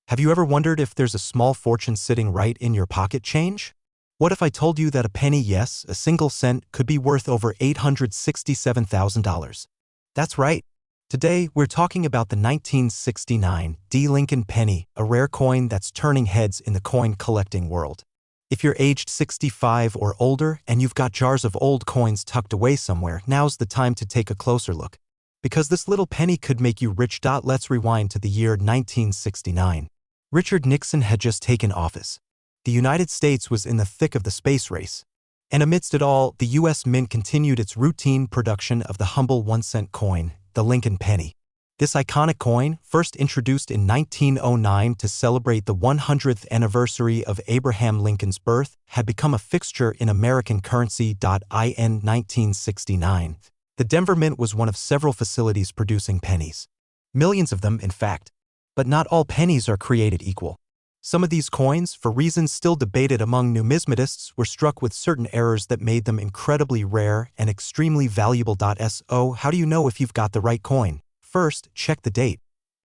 Have you ever wondered if there's a small fortune sitting right in your pocket change? What if I told you that a penny, yes, a single cent, could be worth over $867,000? That's right. Today, we're talking about the 1969 D. Lincoln penny, a rare coin that's turning heads in the coin collecting world. If you're aged 65 or older and you've got jars of old coins tucked away somewhere, now's the time to take a closer look. Because this little penny could make you rich. Let's rewind to the year 1969. Richard Nixon had just taken office. The United States was in the thick of the space race. And amidst it all, the U.S. Mint continued its routine production of the humble 1-cent coin, the Lincoln penny. This iconic coin, first introduced in 1909 to celebrate the 100th anniversary of Abraham Lincoln's birth, had become a fixture in American currency. In 1969, the Denver Mint was one of several facilities producing pennies. Millions of them, in fact. But not all pennies are created equal. Some of these coins, for reasons still debated among numismatists, were struck with certain errors that made them incredibly rare and extremely valuable. So, how do you know if you've got the right coin? First, check the date.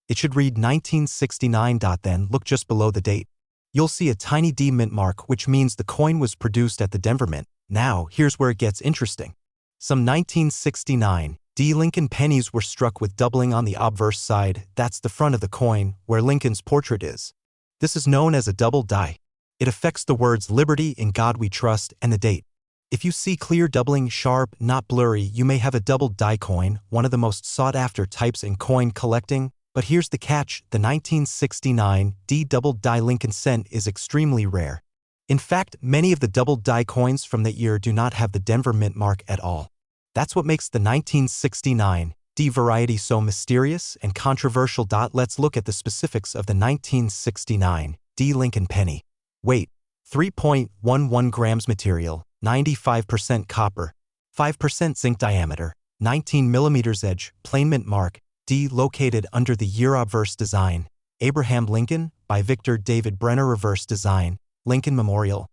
It should read 1969. Then, look just below the date. You'll see a tiny D mint mark, which means the coin was produced at the Denver Mint. Now, here's where it gets interesting. Some 1969 D. Lincoln pennies were struck with doubling on the obverse side. That's the front of the coin, where Lincoln's portrait is. This is known as a double die. It affects the words "Liberty, in God We Trust," and the date. If you see clear doubling, sharp, not blurry, you may have a double die coin, one of the most sought-after types in coin collecting. But here's the catch: the 1969 D double die Lincoln cent is extremely rare. In fact, many of the double die coins from that year do not have the Denver Mint mark at all. That's what makes the 1969 D variety so mysterious and controversial. Let's look at the specifics of the 1969 D Lincoln penny. Weight: 3.11 grams. Material: 95% copper, 5% zinc. Diameter: 19 millimeters. Edge: plain mint mark. D located under the year. Obverse design: Abraham Lincoln by Victor David Brenner. Reverse design: Lincoln Memorial.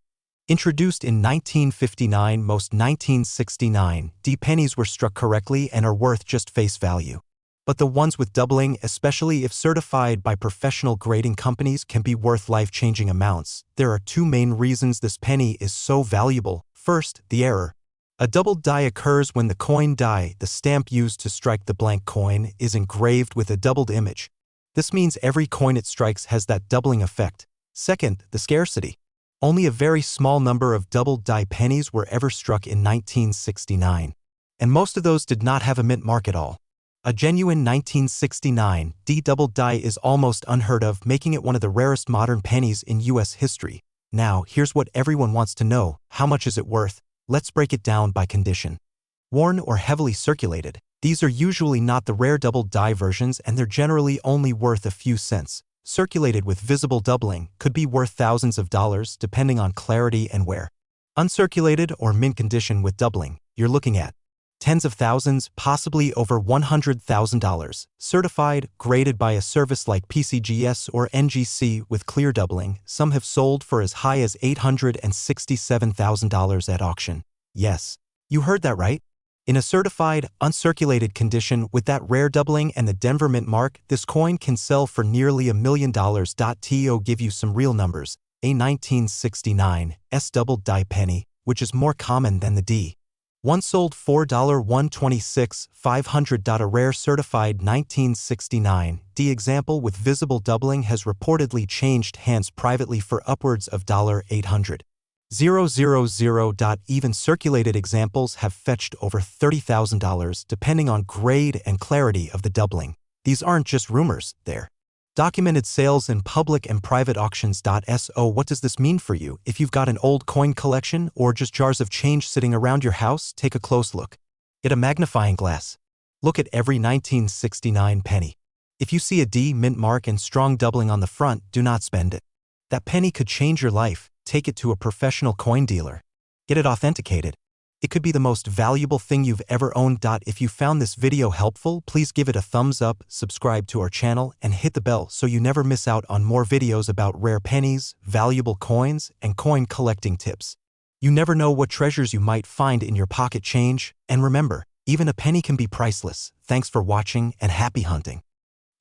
Introduced in 1959, most 1969 D pennies were struck correctly and are worth just face value. But the ones with doubling, especially if certified by professional grading companies, can be worth life-changing amounts. There are two main reasons this penny is so valuable. First, the error. A double die occurs when the coin die, the stamp used to strike the blank coin, is engraved with a doubled image. This means every coin it strikes has that doubling effect. Second, the scarcity. Only a very small number of double die pennies were ever struck in 1969. And most of those did not have a mint mark at all. A genuine 1969 D double die is almost unheard of, making it one of the rarest modern pennies in U.S. history. Now, here's what everyone wants to know: how much is it worth? Let's break it down by condition. Worn or heavily circulated. These are usually not the rare double die versions, and they're generally only worth a few cents. Circulated with visible doubling could be worth thousands of dollars depending on clarity and wear. Uncirculated or mint condition with doubling, you're looking at tens of thousands, possibly over $100,000. Certified, graded by a service like PCGS or NGC with clear doubling, some have sold for as high as $867,000 at auction. Yes, you heard that right. In a certified, uncirculated condition with that rare doubling and the Denver Mint mark, this coin can sell for nearly $1 million. To give you some real numbers, a 1969 S double die penny, which is more common than the D. One sold $4,126,500. A rare certified 1969 D example with visible doubling has reportedly changed hands privately for upwards of $800,000. Even circulated examples have fetched over $30,000 depending on grade and clarity of the doubling. These aren't just rumors, they're documented sales in public and private auctions. So what does this mean for you? If you've got an old coin collection or just jars of change sitting around your house, take a close look. Get a magnifying glass. Look at every 1969 penny. If you see a D mint mark and strong doubling on the front, do not spend it. That penny could change your life. Take it to a professional coin dealer. Get it authenticated. It could be the most valuable thing you've ever owned. If you found this video helpful, please give it a thumbs up, subscribe to our channel, and hit the bell so you never miss out on more videos about rare pennies, valuable coins, and coin collecting tips. You never know what treasures you might find in your pocket change, and remember, even a penny can be priceless. Thanks for watching and happy hunting.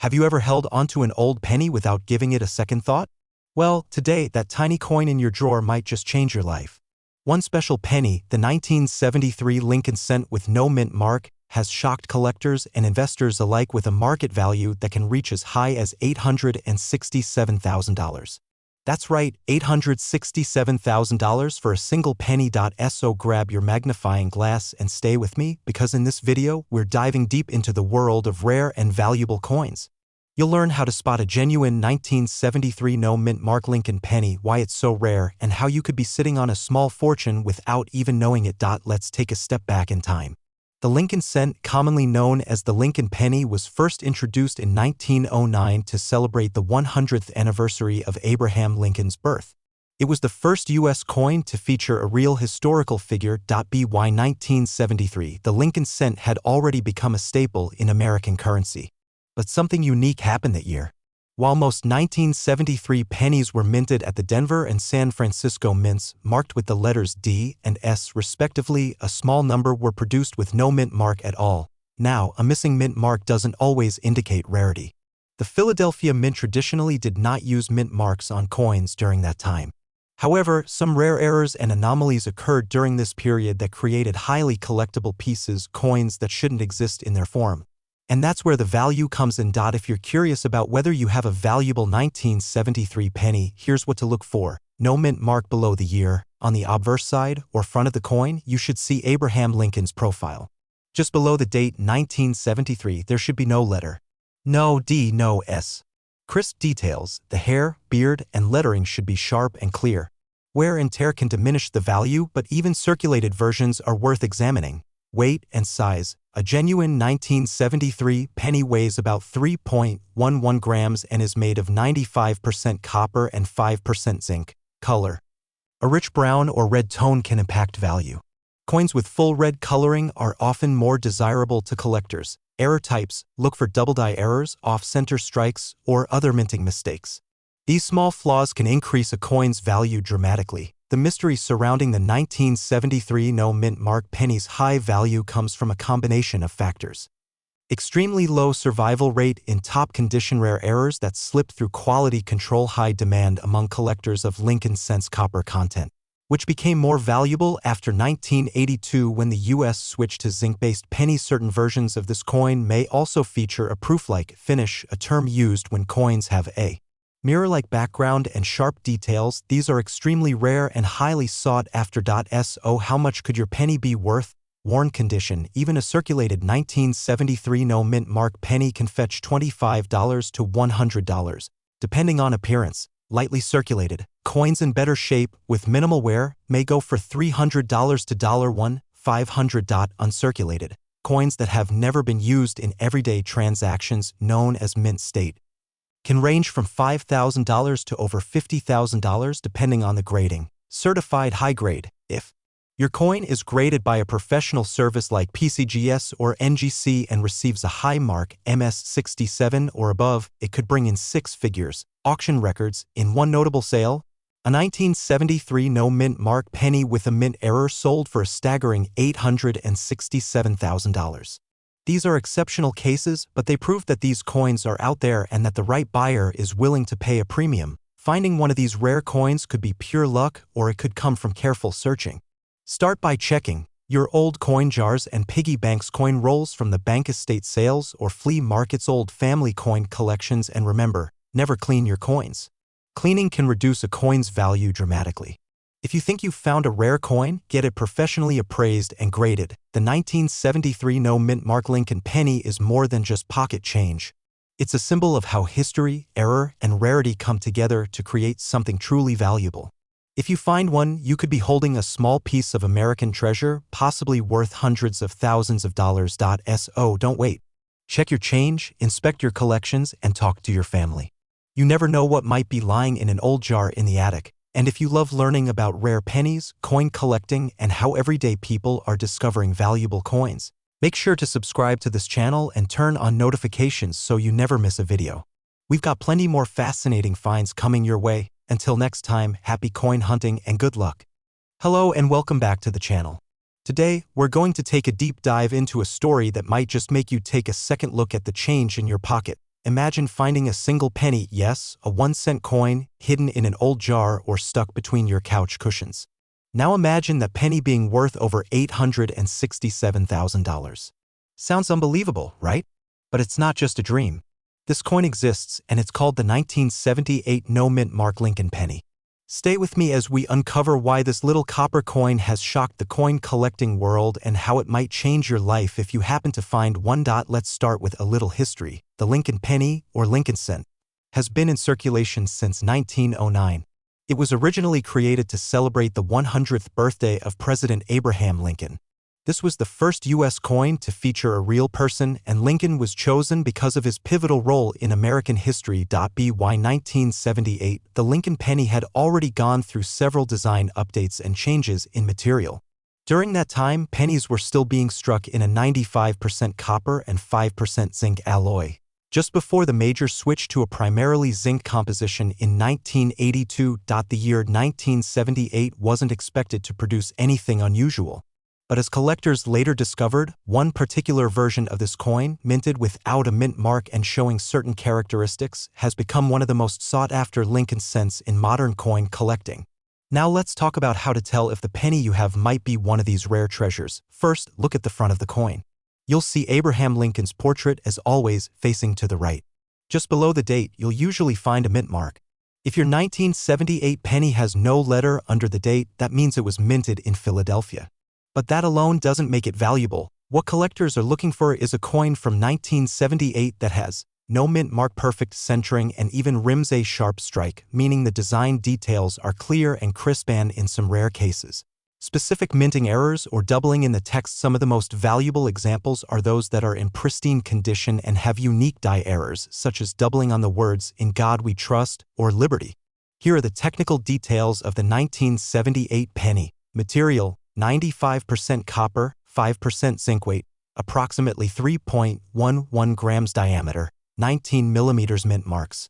Have you ever held onto an old penny without giving it a second thought? Well, today, that tiny coin in your drawer might just change your life. One special penny, the 1973 Lincoln cent with no mint mark, has shocked collectors and investors alike with a market value that can reach as high as $867,000. That's right, $867,000 for a single penny. So grab your magnifying glass and stay with me, because in this video, we're diving deep into the world of rare and valuable coins. You'll learn how to spot a genuine 1973 no-mint mark Lincoln penny, why it's so rare, and how you could be sitting on a small fortune without even knowing it. Let's take a step back in time. The Lincoln cent, commonly known as the Lincoln penny, was first introduced in 1909 to celebrate the 100th anniversary of Abraham Lincoln's birth. It was the first U.S. coin to feature a real historical figure. By 1973, the Lincoln cent had already become a staple in American currency. But something unique happened that year. While most 1973 pennies were minted at the Denver and San Francisco mints, marked with the letters D and S respectively, a small number were produced with no mint mark at all. Now, a missing mint mark doesn't always indicate rarity. The Philadelphia Mint traditionally did not use mint marks on coins during that time. However, some rare errors and anomalies occurred during this period that created highly collectible pieces, coins that shouldn't exist in their form. And that's where the value comes in. If you're curious about whether you have a valuable 1973 penny, here's what to look for. No mint mark below the year. On the obverse side, or front of the coin, you should see Abraham Lincoln's profile. Just below the date 1973, there should be no letter. No D, no S. Crisp details, the hair, beard, and lettering should be sharp and clear. Wear and tear can diminish the value, but even circulated versions are worth examining. Weight and size. A genuine 1973 penny weighs about 3.11 grams and is made of 95% copper and 5% zinc. Color. A rich brown or red tone can impact value. Coins with full red coloring are often more desirable to collectors. Error types. Look for double-die errors, off-center strikes, or other minting mistakes. These small flaws can increase a coin's value dramatically. The mystery surrounding the 1973 no-mint mark penny's high value comes from a combination of factors. Extremely low survival rate in top condition, rare errors that slipped through quality control, high demand among collectors of Lincoln cent's copper content, which became more valuable after 1982 when the U.S. switched to zinc-based pennies. Certain versions of this coin may also feature a proof-like finish, a term used when coins have a mirror-like background and sharp details. These are extremely rare and highly sought after. So how much could your penny be worth? Worn condition. Even a circulated 1973 no-mint mark penny can fetch $25 to $100, depending on appearance. Lightly circulated. Coins in better shape, with minimal wear, may go for $300 to $1,500. Uncirculated. Coins that have never been used in everyday transactions, known as mint state, can range from $5,000 to over $50,000 depending on the grading. Certified high grade. If your coin is graded by a professional service like PCGS or NGC and receives a high mark, MS67 or above, it could bring in six figures. Auction records. In one notable sale, a 1973 no-mint mark penny with a mint error sold for a staggering $867,000. These are exceptional cases, but they prove that these coins are out there and that the right buyer is willing to pay a premium. Finding one of these rare coins could be pure luck, or it could come from careful searching. Start by checking your old coin jars and piggy banks, coin rolls from the bank, estate sales, or flea markets, old family coin collections, and remember, never clean your coins. Cleaning can reduce a coin's value dramatically. If you think you've found a rare coin, get it professionally appraised and graded. The 1973 no-mint mark Lincoln penny is more than just pocket change. It's a symbol of how history, error, and rarity come together to create something truly valuable. If you find one, you could be holding a small piece of American treasure, possibly worth hundreds of thousands of dollars. So don't wait. Check your change, inspect your collections, and talk to your family. You never know what might be lying in an old jar in the attic. And if you love learning about rare pennies, coin collecting, and how everyday people are discovering valuable coins, make sure to subscribe to this channel and turn on notifications so you never miss a video. We've got plenty more fascinating finds coming your way. Until next time, happy coin hunting and good luck. Hello and welcome back to the channel. Today, we're going to take a deep dive into a story that might just make you take a second look at the change in your pocket. Imagine finding a single penny, yes, a 1-cent coin, hidden in an old jar or stuck between your couch cushions. Now imagine that penny being worth over $867,000. Sounds unbelievable, right? But it's not just a dream. This coin exists, and it's called the 1978 no-mint mark Lincoln penny. Stay with me as we uncover why this little copper coin has shocked the coin collecting world and how it might change your life if you happen to find one. Let's start with a little history. The Lincoln penny, or Lincoln cent, has been in circulation since 1909. It was originally created to celebrate the 100th birthday of President Abraham Lincoln. This was the first U.S. coin to feature a real person, and Lincoln was chosen because of his pivotal role in American history. By 1978, the Lincoln penny had already gone through several design updates and changes in material. During that time, pennies were still being struck in a 95% copper and 5% zinc alloy. Just before the major switch to a primarily zinc composition in 1982, the year 1978 wasn't expected to produce anything unusual. But as collectors later discovered, one particular version of this coin, minted without a mint mark and showing certain characteristics, has become one of the most sought-after Lincoln cents in modern coin collecting. Now let's talk about how to tell if the penny you have might be one of these rare treasures. First, look at the front of the coin. You'll see Abraham Lincoln's portrait, as always, facing to the right. Just below the date, you'll usually find a mint mark. If your 1978 penny has no letter under the date, that means it was minted in Philadelphia. But that alone doesn't make it valuable. What collectors are looking for is a coin from 1978 that has no mint mark, perfect centering, and even rims a sharp strike, meaning the design details are clear and crisp, and in some rare cases, specific minting errors or doubling in the text. Some of the most valuable examples are those that are in pristine condition and have unique die errors, such as doubling on the words "In God We Trust" or "Liberty." Here are the technical details of the 1978 penny. Material: 95% copper, 5% zinc. Weight: approximately 3.11 grams. Diameter: 19 millimeters. Mint marks: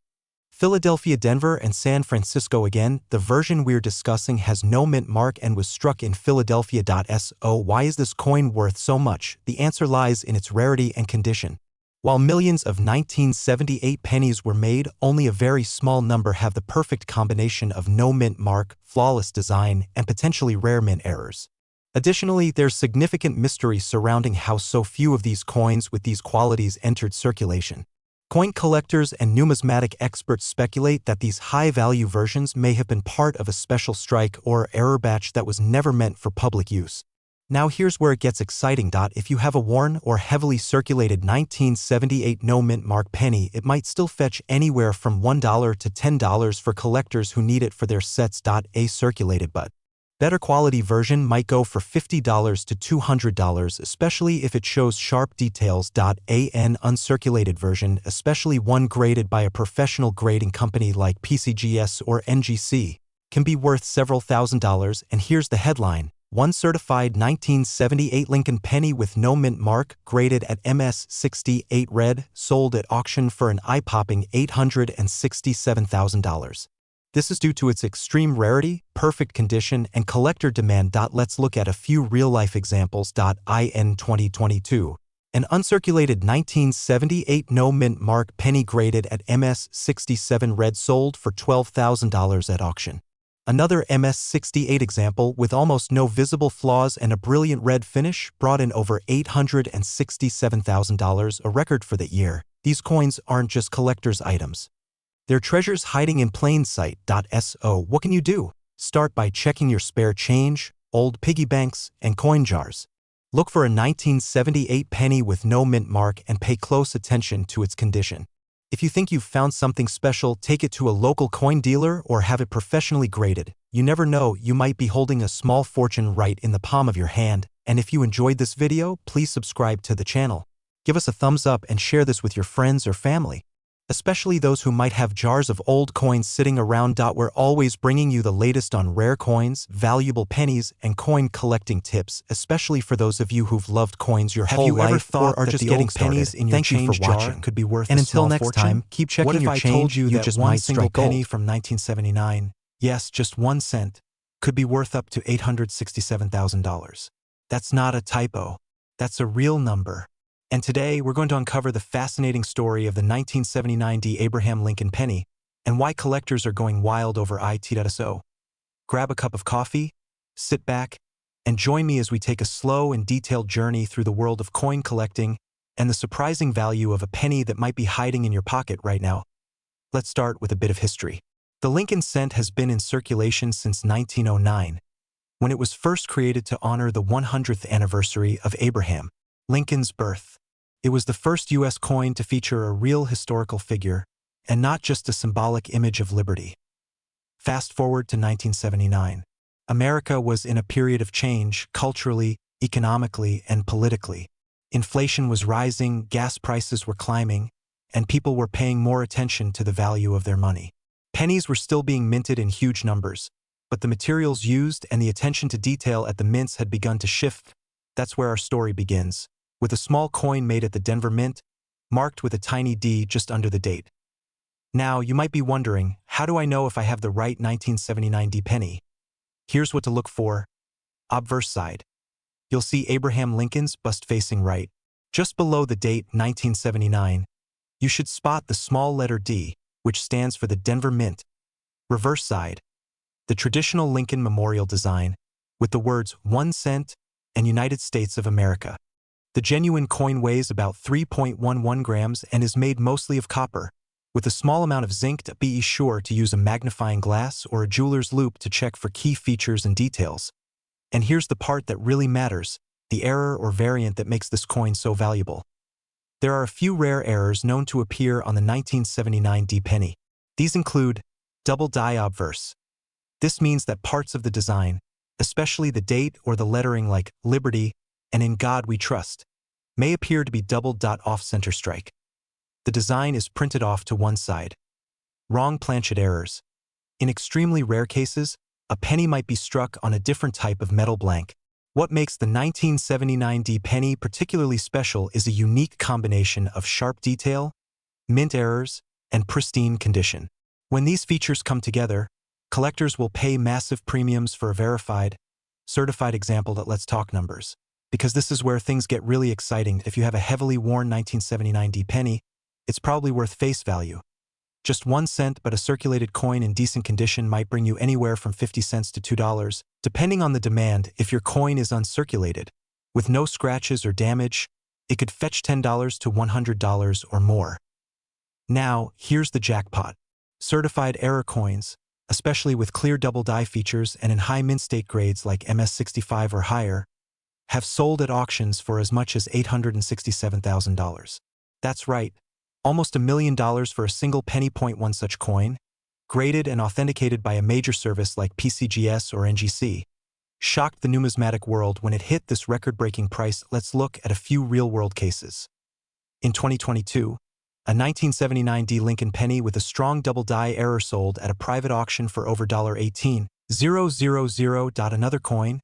Philadelphia, Denver, and San Francisco. Again, the version we're discussing has no mint mark and was struck in Philadelphia. So why is this coin worth so much? The answer lies in its rarity and condition. While millions of 1978 pennies were made, only a very small number have the perfect combination of no mint mark, flawless design, and potentially rare mint errors. Additionally, there's significant mystery surrounding how so few of these coins with these qualities entered circulation. Coin collectors and numismatic experts speculate that these high-value versions may have been part of a special strike or error batch that was never meant for public use. Now here's where it gets exciting. If you have a worn or heavily circulated 1978 no mint mark penny, it might still fetch anywhere from $1 to $10 for collectors who need it for their sets. A circulated but better quality version might go for $50 to $200, especially if it shows sharp details. An uncirculated version, especially one graded by a professional grading company like PCGS or NGC, can be worth several $1,000s. And here's the headline: one certified 1978 Lincoln penny with no mint mark, graded at MS68 red, sold at auction for an eye-popping $867,000. This is due to its extreme rarity, perfect condition, and collector demand. Let's look at a few real-life examples. In 2022, an uncirculated 1978 no mint mark penny graded at MS67 red sold for $12,000 at auction. Another MS68 example with almost no visible flaws and a brilliant red finish brought in over $867,000, a record for the year. These coins aren't just collector's items. They're treasures hiding in plain sight. So what can you do? Start by checking your spare change, old piggy banks, and coin jars. Look for a 1978 penny with no mint mark and pay close attention to its condition. If you think you've found something special, take it to a local coin dealer or have it professionally graded. You never know, you might be holding a small fortune right in the palm of your hand. And if you enjoyed this video, please subscribe to the channel. Give us a thumbs up and share this with your friends or family, especially those who might have jars of old coins sitting around. We're always bringing you the latest on rare coins, valuable pennies, and coin collecting tips, especially for those of you who've loved coins your whole life or are just getting pennies in your change jar could be worth. And until next time, keep checking your change. You just might strike gold. Penny from 1979, yes, just 1 cent, could be worth up to $867,000. That's not a typo. That's a real number. And today, we're going to uncover the fascinating story of the 1979 Abraham Lincoln penny and why collectors are going wild over it. Grab a cup of coffee, sit back, and join me as we take a slow and detailed journey through the world of coin collecting and the surprising value of a penny that might be hiding in your pocket right now. Let's start with a bit of history. The Lincoln cent has been in circulation since 1909, when it was first created to honor the 100th anniversary of Abraham Lincoln's birth. It was the first U.S. coin to feature a real historical figure, and not just a symbolic image of liberty. Fast forward to 1979. America was in a period of change culturally, economically, and politically. Inflation was rising, gas prices were climbing, and people were paying more attention to the value of their money. Pennies were still being minted in huge numbers, but the materials used and the attention to detail at the mints had begun to shift. That's where our story begins, with a small coin made at the Denver Mint, marked with a tiny D just under the date. Now, you might be wondering, how do I know if I have the right 1979 D penny? Here's what to look for. Obverse side. You'll see Abraham Lincoln's bust facing right. Just below the date 1979, you should spot the small letter D, which stands for the Denver Mint. Reverse side. The traditional Lincoln Memorial design, with the words 1 cent and United States of America. The genuine coin weighs about 3.11 grams and is made mostly of copper, with a small amount of zinc. Be sure to use a magnifying glass or a jeweler's loupe to check for key features and details. And here's the part that really matters, the error or variant that makes this coin so valuable. There are a few rare errors known to appear on the 1979 D penny. These include double die obverse. This means that parts of the design, especially the date or the lettering like Liberty and In God We Trust, may appear to be double dot off center strike. The design is printed off to one side. Wrong planchet errors. In extremely rare cases, a penny might be struck on a different type of metal blank. What makes the 1979 D penny particularly special is a unique combination of sharp detail, mint errors, and pristine condition. When these features come together, collectors will pay massive premiums for a verified, certified example. Let's talk numbers, because this is where things get really exciting. If you have a heavily worn 1979 D penny, it's probably worth face value. Just 1 cent, but a circulated coin in decent condition might bring you anywhere from 50 cents to $2, depending on the demand. If your coin is uncirculated, with no scratches or damage, it could fetch $10 to $100 or more. Now, here's the jackpot. Certified error coins, especially with clear double die features and in high mint state grades like MS65 or higher, have sold at auctions for as much as $867,000. That's right. Almost $1 million for a single penny. One such coin, graded and authenticated by a major service like PCGS or NGC, shocked the numismatic world when it hit this record-breaking price. Let's look at a few real-world cases. In 2022, a 1979 D Lincoln penny with a strong double die error sold at a private auction for over $18,000. Another coin,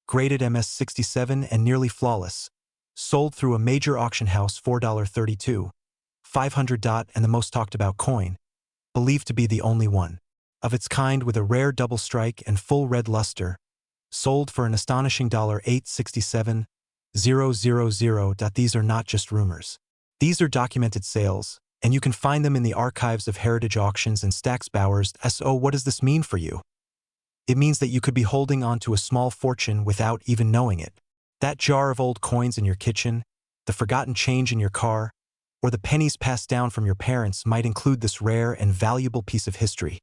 graded MS67 and nearly flawless, sold through a major auction house for $32,500. And the most talked about coin, believed to be the only one of its kind with a rare double strike and full red luster, sold for an astonishing $867,000. These are not just rumors. These are documented sales, and you can find them in the archives of Heritage Auctions and Stack's Bowers. So what does this mean for you? It means that you could be holding on to a small fortune without even knowing it. That jar of old coins in your kitchen, the forgotten change in your car, or the pennies passed down from your parents might include this rare and valuable piece of history.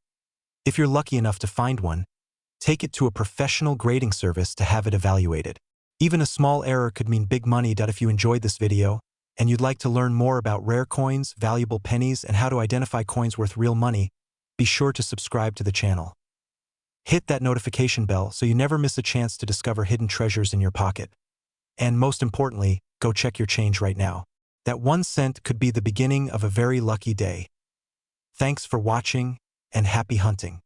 If you're lucky enough to find one, take it to a professional grading service to have it evaluated. Even a small error could mean big money. If you enjoyed this video, and you'd like to learn more about rare coins, valuable pennies, and how to identify coins worth real money, be sure to subscribe to the channel. Hit that notification bell so you never miss a chance to discover hidden treasures in your pocket. And most importantly, go check your change right now. That 1 cent could be the beginning of a very lucky day. Thanks for watching, and happy hunting.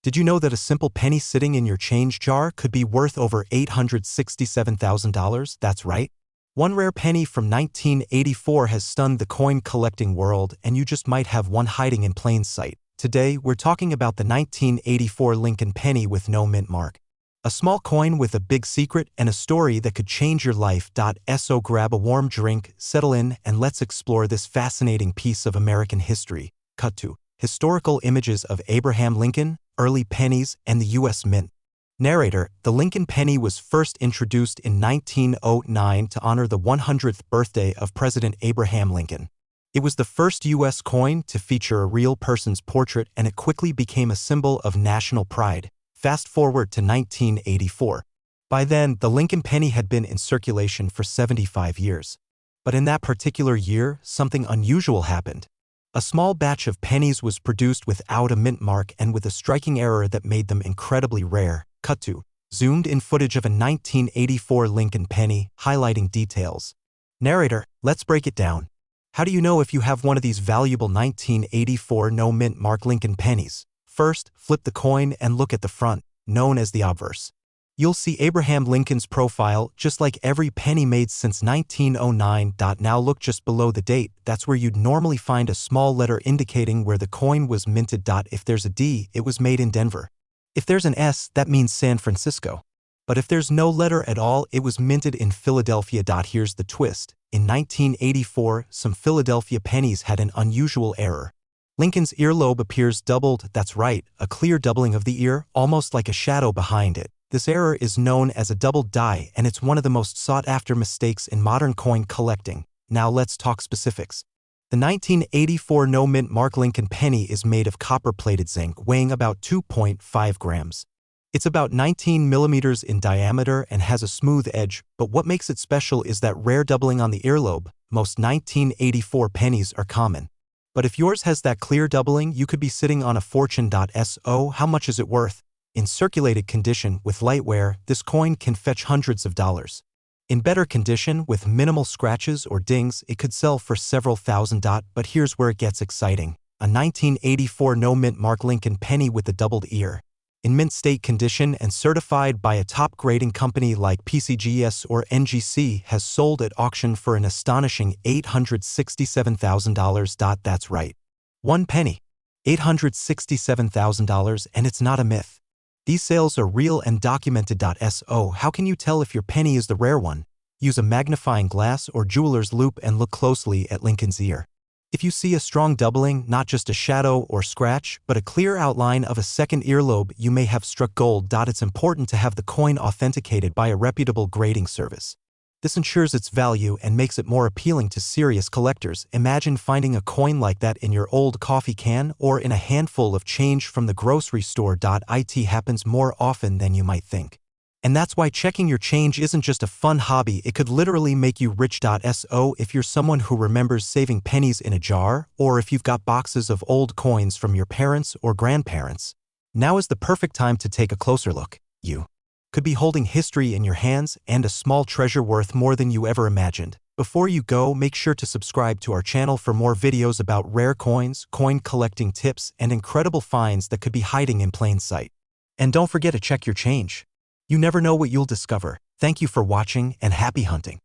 Did you know that a simple penny sitting in your change jar could be worth over $867,000? That's right. One rare penny from 1984 has stunned the coin collecting world, and you just might have one hiding in plain sight. Today, we're talking about the 1984 Lincoln penny with no mint mark. A small coin with a big secret and a story that could change your life. So grab a warm drink, settle in, and let's explore this fascinating piece of American history. Cut to historical images of Abraham Lincoln, early pennies, and the U.S. Mint. Narrator: the Lincoln penny was first introduced in 1909 to honor the 100th birthday of President Abraham Lincoln. It was the first U.S. coin to feature a real person's portrait, and it quickly became a symbol of national pride. Fast forward to 1984. By then, the Lincoln penny had been in circulation for 75 years. But in that particular year, something unusual happened. A small batch of pennies was produced without a mint mark and with a striking error that made them incredibly rare. Cut to zoomed-in footage of a 1984 Lincoln penny, highlighting details. Narrator: let's break it down. How do you know if you have one of these valuable 1984 no mint mark Lincoln pennies? First, flip the coin and look at the front, known as the obverse. You'll see Abraham Lincoln's profile, just like every penny made since 1909. Now look just below the date. That's where you'd normally find a small letter indicating where the coin was minted. If there's a D, it was made in Denver. If there's an S, that means San Francisco. But if there's no letter at all, it was minted in Philadelphia. Here's the twist. In 1984, some Philadelphia pennies had an unusual error. Lincoln's earlobe appears doubled. That's right, a clear doubling of the ear, almost like a shadow behind it. This error is known as a doubled die, and it's one of the most sought-after mistakes in modern coin collecting. Now let's talk specifics. The 1984 no mint mark Lincoln penny is made of copper-plated zinc, weighing about 2.5 grams. It's about 19 millimeters in diameter and has a smooth edge, but what makes it special is that rare doubling on the earlobe. Most 1984 pennies are common. But if yours has that clear doubling, you could be sitting on a fortune. So how much is it worth? In circulated condition with light wear, this coin can fetch hundreds of dollars. In better condition with minimal scratches or dings, it could sell for several thousand. But here's where it gets exciting. A 1984 no mint mark Lincoln penny with a doubled ear. In mint state condition and certified by a top grading company like PCGS or NGC, has sold at auction for an astonishing $867,000. That's right. One penny. $867,000, and it's not a myth. These sales are real and documented. So how can you tell if your penny is the rare one? Use a magnifying glass or jeweler's loupe and look closely at Lincoln's ear. If you see a strong doubling, not just a shadow or scratch, but a clear outline of a second earlobe, you may have struck gold. It's important to have the coin authenticated by a reputable grading service. This ensures its value and makes it more appealing to serious collectors. Imagine finding a coin like that in your old coffee can or in a handful of change from the grocery store. It happens more often than you might think. And that's why checking your change isn't just a fun hobby, it could literally make you rich. So if you're someone who remembers saving pennies in a jar, or if you've got boxes of old coins from your parents or grandparents, now is the perfect time to take a closer look. You could be holding history in your hands and a small treasure worth more than you ever imagined. Before you go, make sure to subscribe to our channel for more videos about rare coins, coin collecting tips, and incredible finds that could be hiding in plain sight. And don't forget to check your change. You never know what you'll discover. Thank you for watching and happy hunting.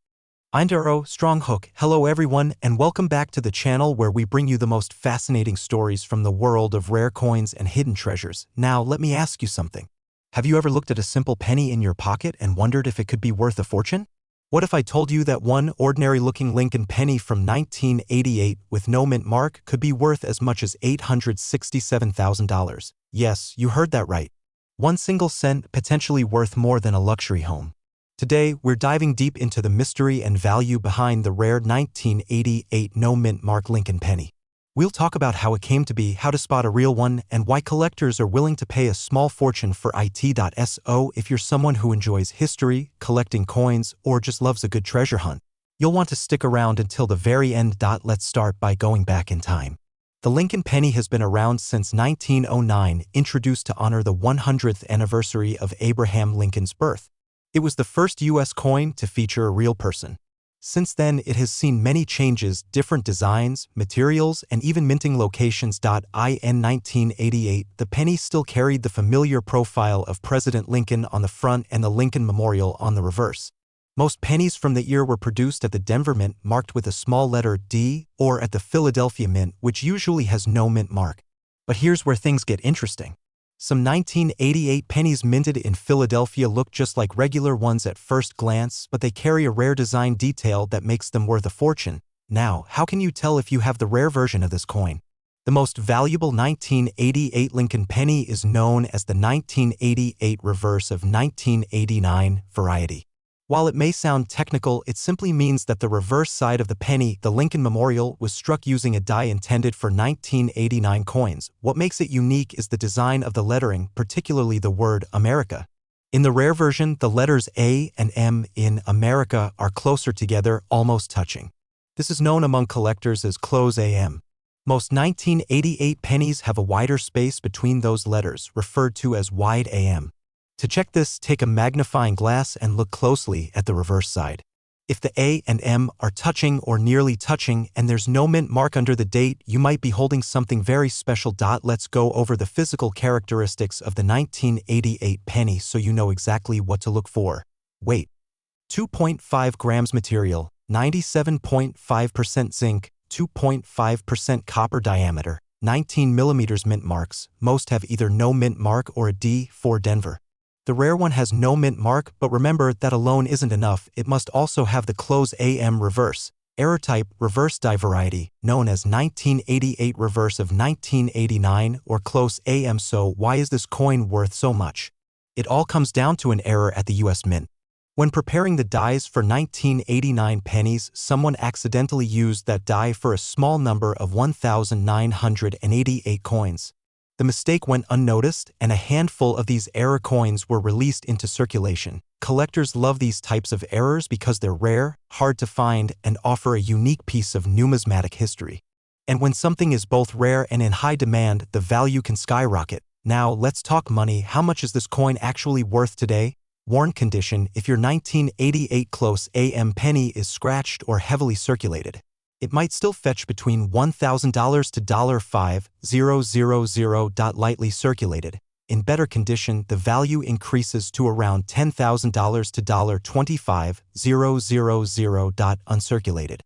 I'm Duro, Strong Hook. Hello everyone, and welcome back to the channel where we bring you the most fascinating stories from the world of rare coins and hidden treasures. Now, let me ask you something. Have you ever looked at a simple penny in your pocket and wondered if it could be worth a fortune? What if I told you that one ordinary-looking Lincoln penny from 1988 with no mint mark could be worth as much as $867,000? Yes, you heard that right. One single cent potentially worth more than a luxury home. Today, we're diving deep into the mystery and value behind the rare 1988 no mint mark Lincoln penny. We'll talk about how it came to be, how to spot a real one, and why collectors are willing to pay a small fortune for it. So if you're someone who enjoys history, collecting coins, or just loves a good treasure hunt, you'll want to stick around until the very end. Let's start by going back in time. The Lincoln penny has been around since 1909, introduced to honor the 100th anniversary of Abraham Lincoln's birth. It was the first U.S. coin to feature a real person. Since then, it has seen many changes, different designs, materials, and even minting locations. In 1988, the penny still carried the familiar profile of President Lincoln on the front and the Lincoln Memorial on the reverse. Most pennies from the year were produced at the Denver Mint, marked with a small letter D, or at the Philadelphia Mint, which usually has no mint mark. But here's where things get interesting. Some 1988 pennies minted in Philadelphia look just like regular ones at first glance, but they carry a rare design detail that makes them worth a fortune. Now, how can you tell if you have the rare version of this coin? The most valuable 1988 Lincoln penny is known as the 1988 reverse of 1989 variety. While it may sound technical, it simply means that the reverse side of the penny, the Lincoln Memorial, was struck using a die intended for 1989 coins. What makes it unique is the design of the lettering, particularly the word America. In the rare version, the letters A and M in America are closer together, almost touching. This is known among collectors as close AM. Most 1988 pennies have a wider space between those letters, referred to as wide AM. To check this, take a magnifying glass and look closely at the reverse side. If the A and M are touching or nearly touching and there's no mint mark under the date, you might be holding something very special. Let's go over the physical characteristics of the 1988 penny so you know exactly what to look for. Weight: 2.5 grams material, 97.5% zinc, 2.5% copper. Diameter: 19 millimeters. Mint marks: most have either no mint mark or a D for Denver. The rare one has no mint mark, but remember that alone isn't enough. It must also have the close AM reverse. Error type: reverse die variety, known as 1988 reverse of 1989 or close AM. So why is this coin worth so much? It all comes down to an error at the US Mint. When preparing the dies for 1989 pennies, someone accidentally used that die for a small number of 1,988 coins. The mistake went unnoticed, and a handful of these error coins were released into circulation. Collectors love these types of errors because they're rare, hard to find, and offer a unique piece of numismatic history. And when something is both rare and in high demand, the value can skyrocket. Now, let's talk money. How much is this coin actually worth today? Worn condition: if your 1988 close AM penny is scratched or heavily circulated, it might still fetch between $1,000 to $5,000. Lightly circulated, in better condition, the value increases to around $10,000 to $25,000. Uncirculated,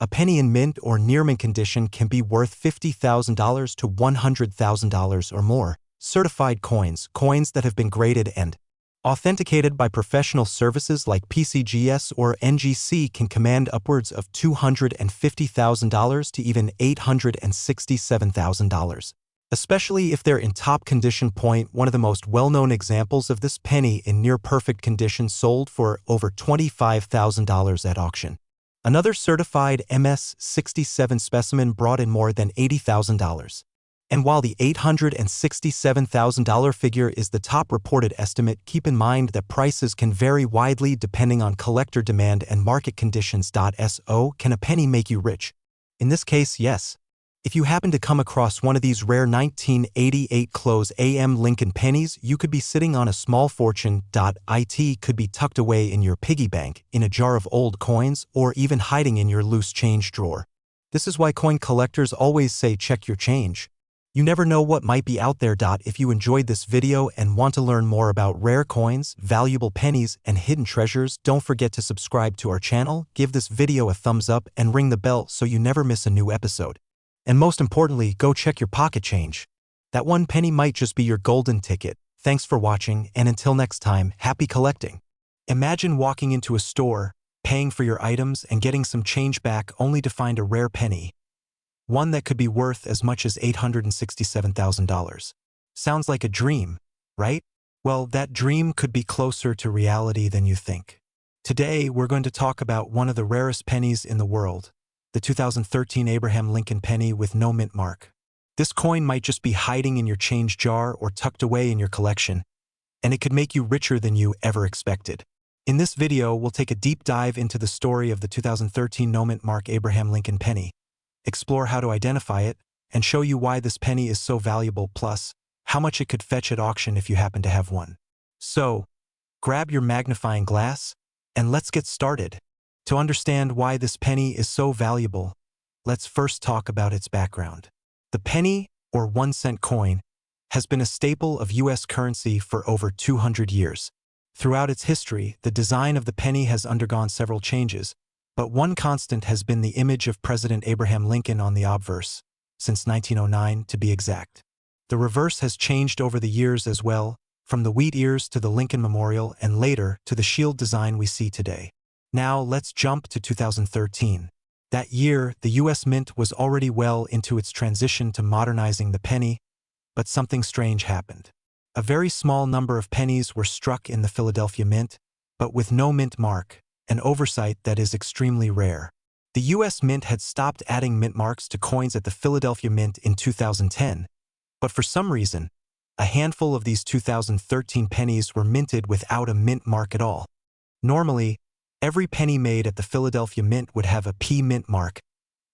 a penny in mint or near mint condition can be worth $50,000 to $100,000 or more. Certified coins: coins that have been graded and authenticated by professional services like PCGS or NGC can command upwards of $250,000 to even $867,000. Especially if they're in top condition. One of the most well-known examples of this penny in near-perfect condition sold for over $25,000 at auction. Another certified MS-67 specimen brought in more than $80,000. And while the $867,000 figure is the top reported estimate, keep in mind that prices can vary widely depending on collector demand and market conditions. So, can a penny make you rich? In this case, yes. If you happen to come across one of these rare 1988 close AM Lincoln pennies, you could be sitting on a small fortune. It could be tucked away in your piggy bank, in a jar of old coins, or even hiding in your loose change drawer. This is why coin collectors always say check your change. You never know what might be out there. If you enjoyed this video and want to learn more about rare coins, valuable pennies, and hidden treasures, don't forget to subscribe to our channel, give this video a thumbs up, and ring the bell so you never miss a new episode. And most importantly, go check your pocket change. That one penny might just be your golden ticket. Thanks for watching, and until next time, happy collecting. Imagine walking into a store, paying for your items, and getting some change back only to find a rare penny. One that could be worth as much as $867,000. Sounds like a dream, right? Well, that dream could be closer to reality than you think. Today, we're going to talk about one of the rarest pennies in the world, the 2013 Abraham Lincoln penny with no mint mark. This coin might just be hiding in your change jar or tucked away in your collection, and it could make you richer than you ever expected. In this video, we'll take a deep dive into the story of the 2013 no mint mark Abraham Lincoln penny, explore how to identify it, and show you why this penny is so valuable, plus how much it could fetch at auction if you happen to have one. So, grab your magnifying glass, and let's get started. To understand why this penny is so valuable, let's first talk about its background. The penny, or 1-cent coin, has been a staple of U.S. currency for over 200 years. Throughout its history, the design of the penny has undergone several changes, but one constant has been the image of President Abraham Lincoln on the obverse, since 1909 to be exact. The reverse has changed over the years as well, from the wheat ears to the Lincoln Memorial and later to the shield design we see today. Now let's jump to 2013. That year, the U.S. Mint was already well into its transition to modernizing the penny, but something strange happened. A very small number of pennies were struck in the Philadelphia Mint, but with no mint mark, an oversight that is extremely rare. The U.S. Mint had stopped adding mint marks to coins at the Philadelphia Mint in 2010, but for some reason, a handful of these 2013 pennies were minted without a mint mark at all. Normally, every penny made at the Philadelphia Mint would have a P mint mark,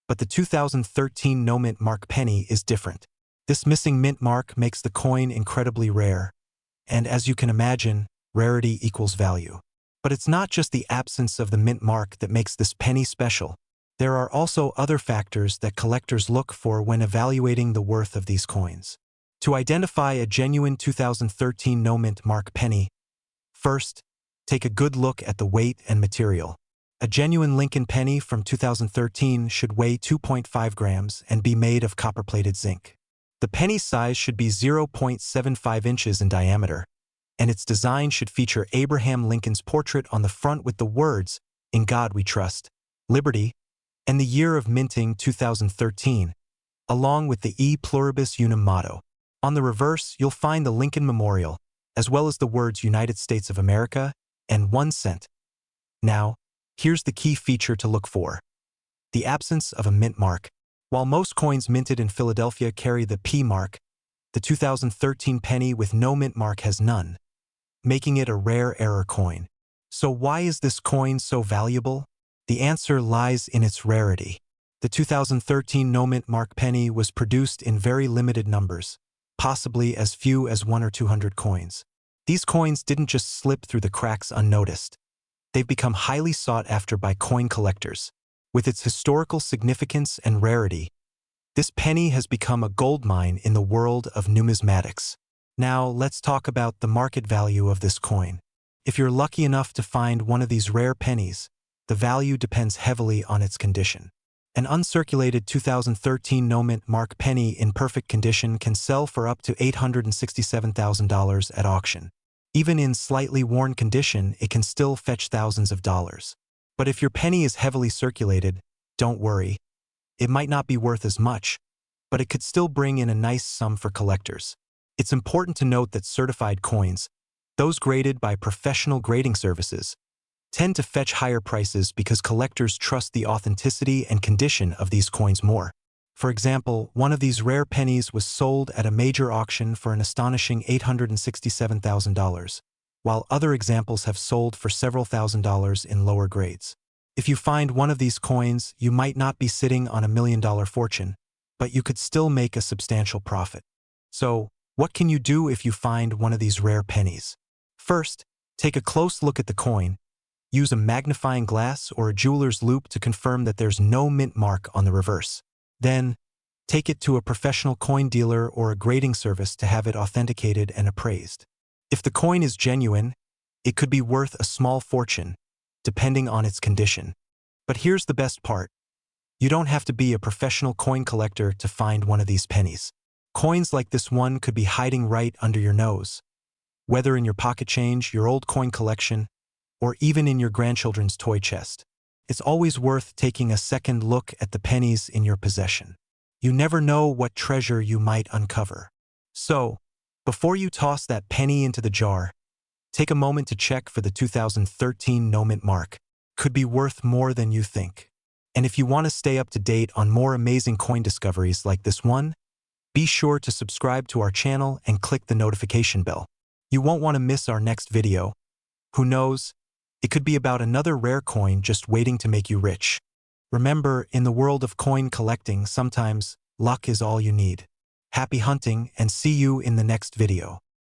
but the 2013 no mint mark penny is different. This missing mint mark makes the coin incredibly rare, and as you can imagine, rarity equals value. But it's not just the absence of the mint mark that makes this penny special. There are also other factors that collectors look for when evaluating the worth of these coins. To identify a genuine 2013 no mint mark penny, first, take a good look at the weight and material. A genuine Lincoln penny from 2013 should weigh 2.5 grams and be made of copper-plated zinc. The penny size should be 0.75 inches in diameter, and its design should feature Abraham Lincoln's portrait on the front with the words, "In God We Trust," "Liberty," and the year of minting 2013, along with the E Pluribus Unum motto. On the reverse, you'll find the Lincoln Memorial, as well as the words United States of America and 1 cent. Now, here's the key feature to look for: the absence of a mint mark. While most coins minted in Philadelphia carry the P mark, the 2013 penny with no mint mark has none, making it a rare error coin. So why is this coin so valuable? The answer lies in its rarity. The 2013 no mint mark penny was produced in very limited numbers, possibly as few as 100 or 200 coins. These coins didn't just slip through the cracks unnoticed. They've become highly sought after by coin collectors. With its historical significance and rarity, this penny has become a goldmine in the world of numismatics. Now, let's talk about the market value of this coin. If you're lucky enough to find one of these rare pennies, the value depends heavily on its condition. An uncirculated 2013 no mint mark penny in perfect condition can sell for up to $867,000 at auction. Even in slightly worn condition, it can still fetch thousands of dollars. But if your penny is heavily circulated, don't worry. It might not be worth as much, but it could still bring in a nice sum for collectors. It's important to note that certified coins, those graded by professional grading services, tend to fetch higher prices because collectors trust the authenticity and condition of these coins more. For example, one of these rare pennies was sold at a major auction for an astonishing $867,000, while other examples have sold for several $1,000s in lower grades. If you find one of these coins, you might not be sitting on $1 million fortune, but you could still make a substantial profit. So, what can you do if you find one of these rare pennies? First, take a close look at the coin. Use a magnifying glass or a jeweler's loupe to confirm that there's no mint mark on the reverse. Then, take it to a professional coin dealer or a grading service to have it authenticated and appraised. If the coin is genuine, it could be worth a small fortune, depending on its condition. But here's the best part. You don't have to be a professional coin collector to find one of these pennies. Coins like this one could be hiding right under your nose. Whether in your pocket change, your old coin collection, or even in your grandchildren's toy chest. It's always worth taking a second look at the pennies in your possession. You never know what treasure you might uncover. So, before you toss that penny into the jar, take a moment to check for the 2013 no mint mark. Could be worth more than you think. And if you want to stay up to date on more amazing coin discoveries like this one, be sure to subscribe to our channel and click the notification bell. You won't want to miss our next video. Who knows? It could be about another rare coin just waiting to make you rich. Remember, in the world of coin collecting, sometimes luck is all you need. Happy hunting and see you in the next video.